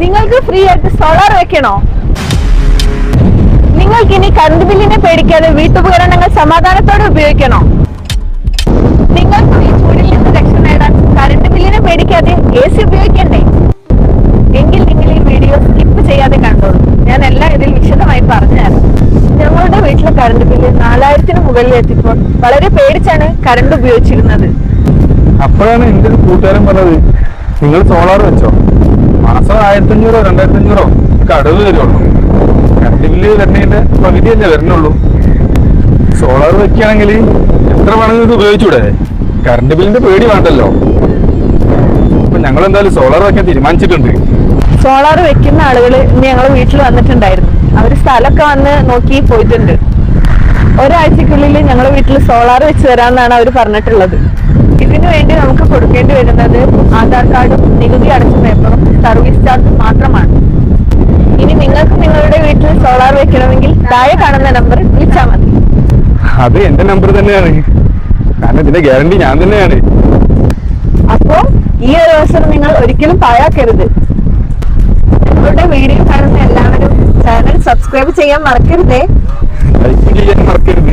നിങ്ങൾക്ക് ഫ്രീ ആയിട്ട് സോളാർ വെക്കണോ? നിങ്ങൾക്ക് ഇനി കറണ്ട് ബില്ലിനെ പേടിക്കാതെ വീട്ടുപകരണങ്ങൾ സമാധാനത്തോടെ ഉപയോഗിക്കണോ? നിങ്ങൾക്ക് ഈ ചൂടിൽ നിന്ന് രക്ഷ നേടാൻ കറണ്ട് ബില്ലിനെ പേടിക്കാതെ AC ഉപയോഗിക്കണ്ടേ? എങ്കിൽ നിങ്ങൾ ഈ വീഡിയോ സ്കിപ്പ് ചെയ്യാതെ കണ്ടോളൂ. ഞാൻ എല്ലാം ഇതിൽ വിശദമായി പറഞ്ഞുതരാം. ഞങ്ങളുടെ വീട്ടിലെ കറണ്ട് ബില്ല് 4000-ന് മുകളിൽ എത്തിയപ്പോൾ വളരെ പേടിച്ചാണ് കറണ്ട് ഉപയോഗിച്ചിരുന്നത്. അപ്പോഴാണ് എന്റെ ഒരു കൂട്ടുകാരൻ പറഞ്ഞത്, നിങ്ങൾ സോളാർ വെച്ചോ, മാസം 1500-2000 ഒക്കെ അടവ് വരുള്ളൂ, കറണ്ട് ബില്ല് വരുന്നതിന്റെ പകുതിയല്ലേ വരണുള്ളൂ. സോളാർ വെക്കുകയാണെങ്കിൽ എത്ര വേണമെങ്കിലും ഇത് ഉപയോഗിച്ചൂടെ, കറണ്ട് ബില്ലിന്റെ പേടി വേണ്ടല്ലോ. അപ്പൊ ഞങ്ങൾ എന്തായാലും സോളാർ വെക്കാൻ തീരുമാനിച്ചിട്ടുണ്ട്. സോളാർ വെക്കുന്ന ആളുകൾ ഇന്ന് ഞങ്ങൾ വീട്ടിൽ വന്നിട്ടുണ്ടായിരുന്നു. അവര് സ്ഥലമൊക്കെ വന്ന് നോക്കി പോയിട്ടുണ്ട്. ഒരാഴ്ചക്കുള്ളിൽ ഞങ്ങളുടെ വീട്ടിൽ സോളാർ വെച്ച് തരാമെന്നാണ് അവർ പറഞ്ഞിട്ടുള്ളത്. ഇതിനു വേണ്ടി നമുക്ക് കൊടുക്കേണ്ടി വരുന്നത് ആധാർ കാർഡും നികുതി അടച്ച പേപ്പറും സർവീസ് ചാർജും മാത്രമാണ്. ഇനി നിങ്ങൾക്ക് നിങ്ങളുടെ വീട്ടിൽ സോളാർ വെക്കണമെങ്കിൽ താഴെ കാണുന്ന നമ്പർ വിളിച്ചാൽ മതി. അത് എന്റെ നമ്പർ തന്നെയാണ്, കാരണം ഇതിന്റെ ഗ്യാരണ്ടി ഞാൻ തന്നെയാണ്. അപ്പോ ഈ ഒരു അവസരം നിങ്ങൾ ഒരിക്കലും പാഴാക്കരുത്. നിങ്ങളുടെ വീഡിയോ കാണുന്ന എല്ലാവരും ചാനൽ സബ്സ്ക്രൈബ് ചെയ്യാൻ മറക്കരുതേ. ലൈക്ക് ചെയ്യാൻ മറക്കരുത്.